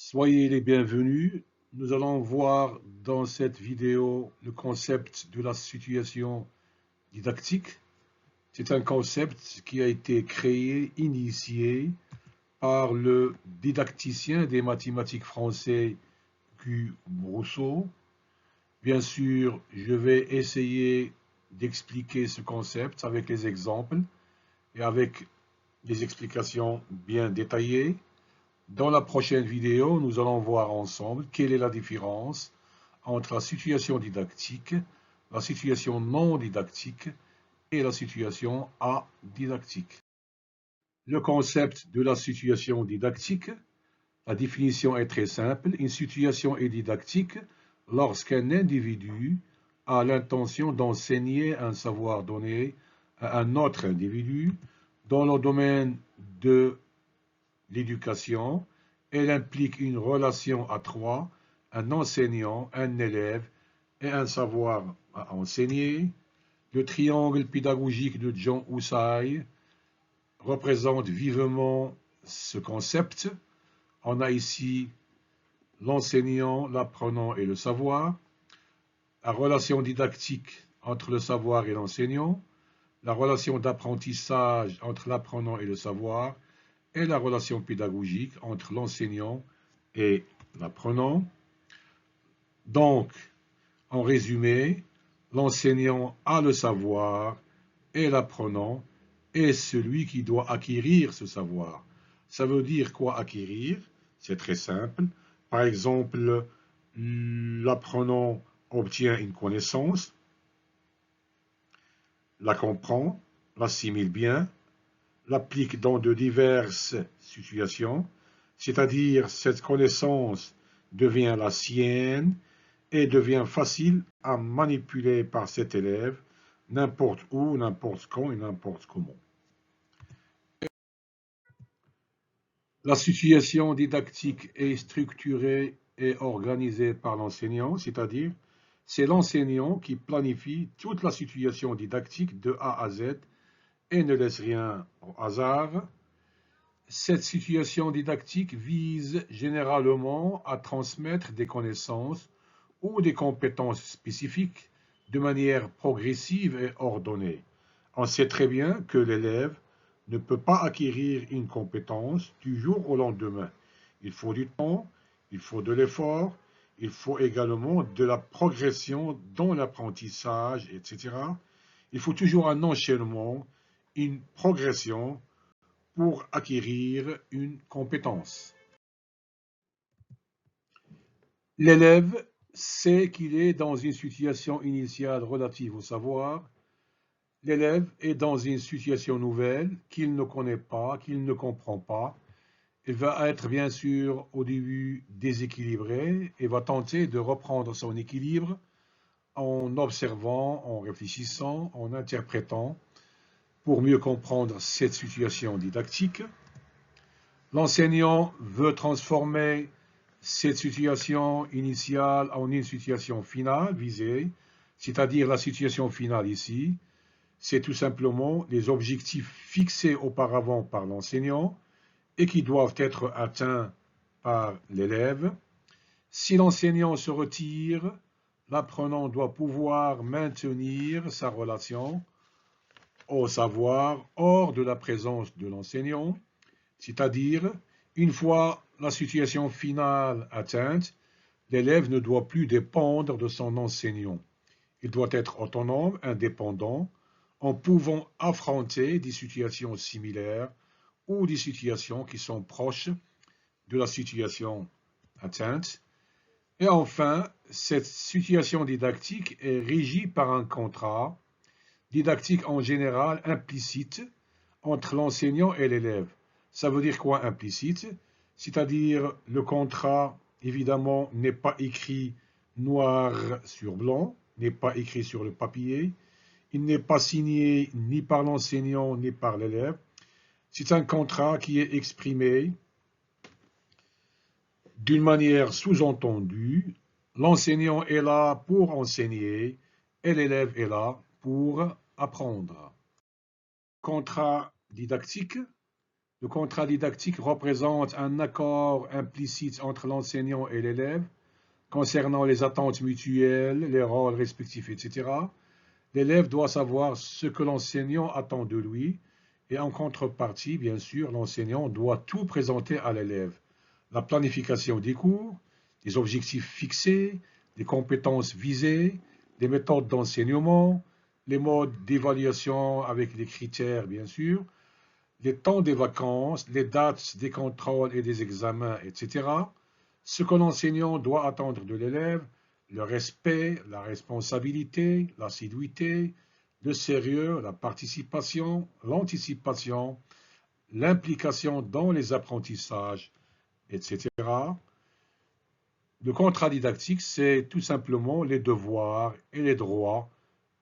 Soyez les bienvenus. Nous allons voir dans cette vidéo le concept de la situation didactique. C'est un concept qui a été créé, initié par le didacticien des mathématiques français Q. Brousseau. Bien sûr, je vais essayer d'expliquer ce concept avec les exemples et avec des explications bien détaillées. Dans la prochaine vidéo, nous allons voir ensemble quelle est la différence entre la situation didactique, la situation non didactique et la situation adidactique. Le concept de la situation didactique, la définition est très simple. Une situation est didactique lorsqu'un individu a l'intention d'enseigner un savoir donné à un autre individu dans le domaine de l'éducation. Elle implique une relation à trois, un enseignant, un élève et un savoir à enseigner. Le triangle pédagogique de John Husserl représente vivement ce concept. On a ici l'enseignant, l'apprenant et le savoir, la relation didactique entre le savoir et l'enseignant, la relation d'apprentissage entre l'apprenant et le savoir, et la relation pédagogique entre l'enseignant et l'apprenant. Donc, en résumé, l'enseignant a le savoir et l'apprenant est celui qui doit acquérir ce savoir. Ça veut dire quoi acquérir? C'est très simple. Par exemple, l'apprenant obtient une connaissance, la comprend, l'assimile bien, l'applique dans de diverses situations, c'est-à-dire cette connaissance devient la sienne et devient facile à manipuler par cet élève n'importe où, n'importe quand et n'importe comment. La situation didactique est structurée et organisée par l'enseignant, c'est-à-dire c'est l'enseignant qui planifie toute la situation didactique de A à Z et ne laisse rien au hasard. Cette situation didactique vise généralement à transmettre des connaissances ou des compétences spécifiques de manière progressive et ordonnée. On sait très bien que l'élève ne peut pas acquérir une compétence du jour au lendemain. Il faut du temps, il faut de l'effort, il faut également de la progression dans l'apprentissage, etc. Il faut toujours un enchaînement, une progression pour acquérir une compétence. L'élève sait qu'il est dans une situation initiale relative au savoir. L'élève est dans une situation nouvelle qu'il ne connaît pas, qu'il ne comprend pas. Il va être bien sûr au début déséquilibré et va tenter de reprendre son équilibre en observant, en réfléchissant, en interprétant pour mieux comprendre cette situation didactique. L'enseignant veut transformer cette situation initiale en une situation finale visée, c'est-à-dire la situation finale ici, c'est tout simplement les objectifs fixés auparavant par l'enseignant et qui doivent être atteints par l'élève. Si l'enseignant se retire, l'apprenant doit pouvoir maintenir sa relation au savoir hors de la présence de l'enseignant, c'est-à-dire, une fois la situation finale atteinte, l'élève ne doit plus dépendre de son enseignant. Il doit être autonome, indépendant, en pouvant affronter des situations similaires ou des situations qui sont proches de la situation atteinte. Et enfin, cette situation didactique est régie par un contrat didactique en général implicite entre l'enseignant et l'élève. Ça veut dire quoi implicite? C'est-à-dire le contrat, évidemment, n'est pas écrit noir sur blanc, n'est pas écrit sur le papier, il n'est pas signé ni par l'enseignant ni par l'élève. C'est un contrat qui est exprimé d'une manière sous-entendue. L'enseignant est là pour enseigner et l'élève est là pour apprendre. Contrat didactique. Le contrat didactique représente un accord implicite entre l'enseignant et l'élève concernant les attentes mutuelles, les rôles respectifs, etc. L'élève doit savoir ce que l'enseignant attend de lui et en contrepartie, bien sûr, l'enseignant doit tout présenter à l'élève. La planification des cours, les objectifs fixés, les compétences visées, les méthodes d'enseignement, les modes d'évaluation avec les critères, bien sûr, les temps des vacances, les dates des contrôles et des examens, etc. Ce que l'enseignant doit attendre de l'élève, le respect, la responsabilité, l'assiduité, le sérieux, la participation, l'anticipation, l'implication dans les apprentissages, etc. Le contrat didactique, c'est tout simplement les devoirs et les droits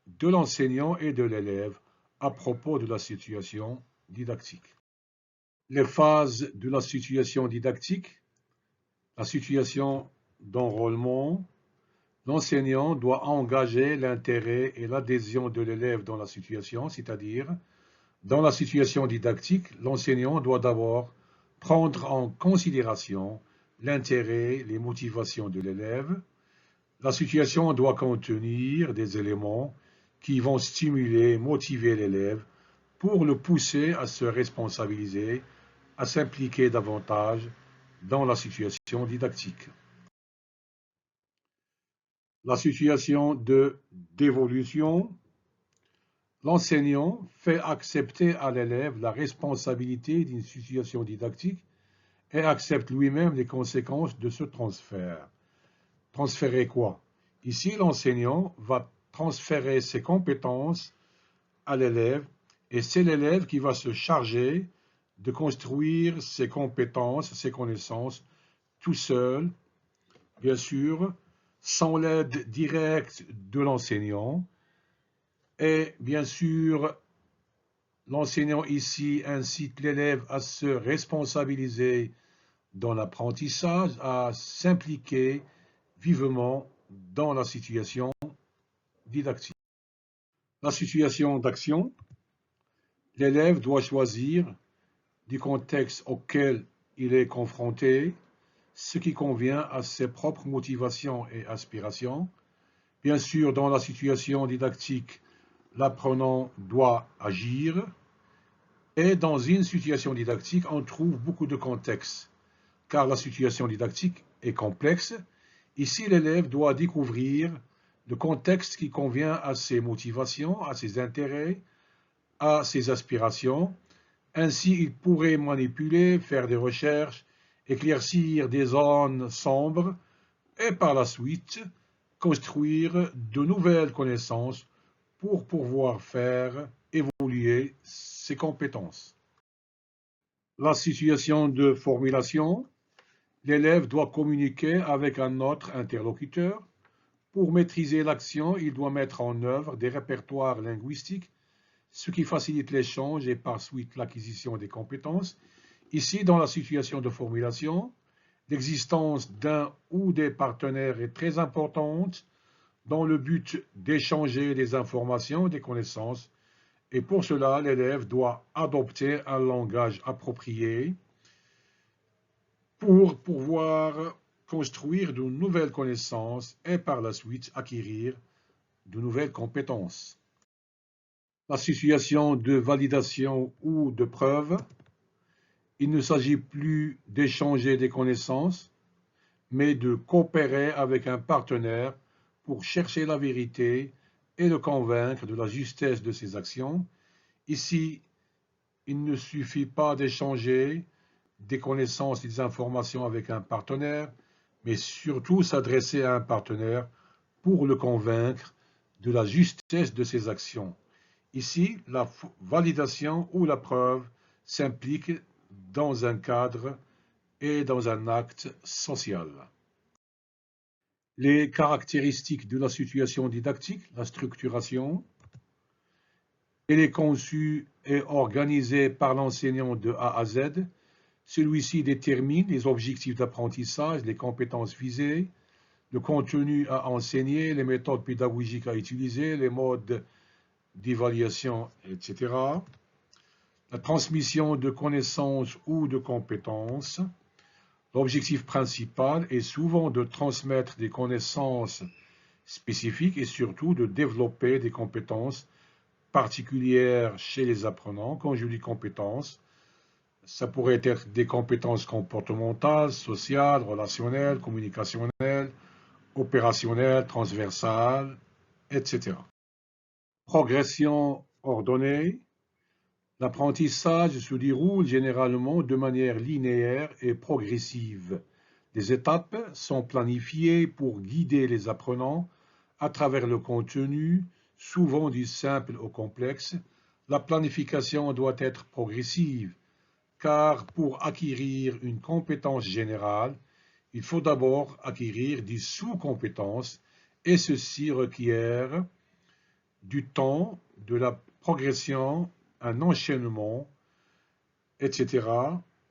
de l'enseignant et de l'élève à propos de la situation didactique. Les phases de la situation didactique, la situation d'enrôlement, l'enseignant doit engager l'intérêt et l'adhésion de l'élève dans la situation, c'est-à-dire, dans la situation didactique, l'enseignant doit d'abord prendre en considération l'intérêt, les motivations de l'élève. La situation doit contenir des éléments qui vont stimuler, motiver l'élève pour le pousser à se responsabiliser, à s'impliquer davantage dans la situation didactique. La situation d'évolution, l'enseignant fait accepter à l'élève la responsabilité d'une situation didactique et accepte lui-même les conséquences de ce transfert. Transférer quoi? Ici, l'enseignant va transférer ses compétences à l'élève et c'est l'élève qui va se charger de construire ses compétences, ses connaissances tout seul, bien sûr, sans l'aide directe de l'enseignant. Et bien sûr, l'enseignant ici incite l'élève à se responsabiliser dans l'apprentissage, à s'impliquer vivement dans la situation didactique. La situation d'action, l'élève doit choisir du contexte auquel il est confronté, ce qui convient à ses propres motivations et aspirations. Bien sûr, dans la situation didactique, l'apprenant doit agir. Et dans une situation didactique, on trouve beaucoup de contextes, car la situation didactique est complexe. Ici, l'élève doit découvrir le contexte qui convient à ses motivations, à ses intérêts, à ses aspirations. Ainsi, il pourrait manipuler, faire des recherches, éclaircir des zones sombres et par la suite construire de nouvelles connaissances pour pouvoir faire évoluer ses compétences. La situation de formulation, l'élève doit communiquer avec un autre interlocuteur. Pour maîtriser l'action, il doit mettre en œuvre des répertoires linguistiques, ce qui facilite l'échange et par suite l'acquisition des compétences. Ici, dans la situation de formulation, l'existence d'un ou des partenaires est très importante dans le but d'échanger des informations et des connaissances. Et pour cela, l'élève doit adopter un langage approprié pour pouvoir construire de nouvelles connaissances et par la suite acquérir de nouvelles compétences. La situation de validation ou de preuve, il ne s'agit plus d'échanger des connaissances, mais de coopérer avec un partenaire pour chercher la vérité et le convaincre de la justesse de ses actions. Ici, il ne suffit pas d'échanger des connaissances et des informations avec un partenaire, mais surtout s'adresser à un partenaire pour le convaincre de la justesse de ses actions. Ici, la validation ou la preuve s'implique dans un cadre et dans un acte social. Les caractéristiques de la situation didactique, la structuration. Elle est conçue et organisée par l'enseignant de A à Z. Celui-ci détermine les objectifs d'apprentissage, les compétences visées, le contenu à enseigner, les méthodes pédagogiques à utiliser, les modes d'évaluation, etc. la transmission de connaissances ou de compétences. L'objectif principal est souvent de transmettre des connaissances spécifiques et surtout de développer des compétences particulières chez les apprenants. Quand je dis compétences, ça pourrait être des compétences comportementales, sociales, relationnelles, communicationnelles, opérationnelles, transversales, etc. Progression ordonnée. L'apprentissage se déroule généralement de manière linéaire et progressive. Les étapes sont planifiées pour guider les apprenants à travers le contenu, souvent du simple au complexe. La planification doit être progressive, car pour acquérir une compétence générale, il faut d'abord acquérir des sous-compétences, et ceci requiert du temps, de la progression, un enchaînement, etc.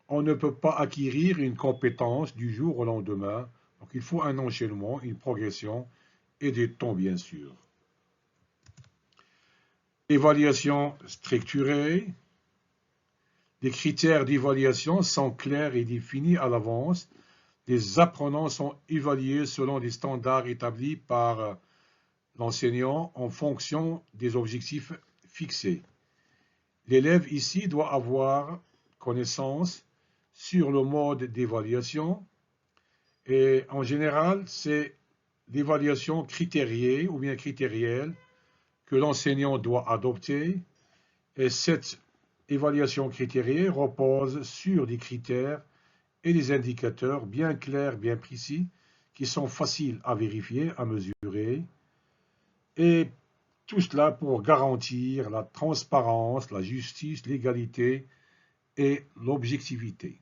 On ne peut pas acquérir une compétence du jour au lendemain. Donc il faut un enchaînement, une progression et du temps, bien sûr. Évaluation structurée. Les critères d'évaluation sont clairs et définis à l'avance. Les apprenants sont évalués selon des standards établis par l'enseignant en fonction des objectifs fixés. L'élève ici doit avoir connaissance sur le mode d'évaluation et en général, c'est l'évaluation critériée ou bien critérielle que l'enseignant doit adopter et cette évaluation critériée repose sur des critères et des indicateurs bien clairs, bien précis, qui sont faciles à vérifier, à mesurer et tout cela pour garantir la transparence, la justice, l'égalité et l'objectivité.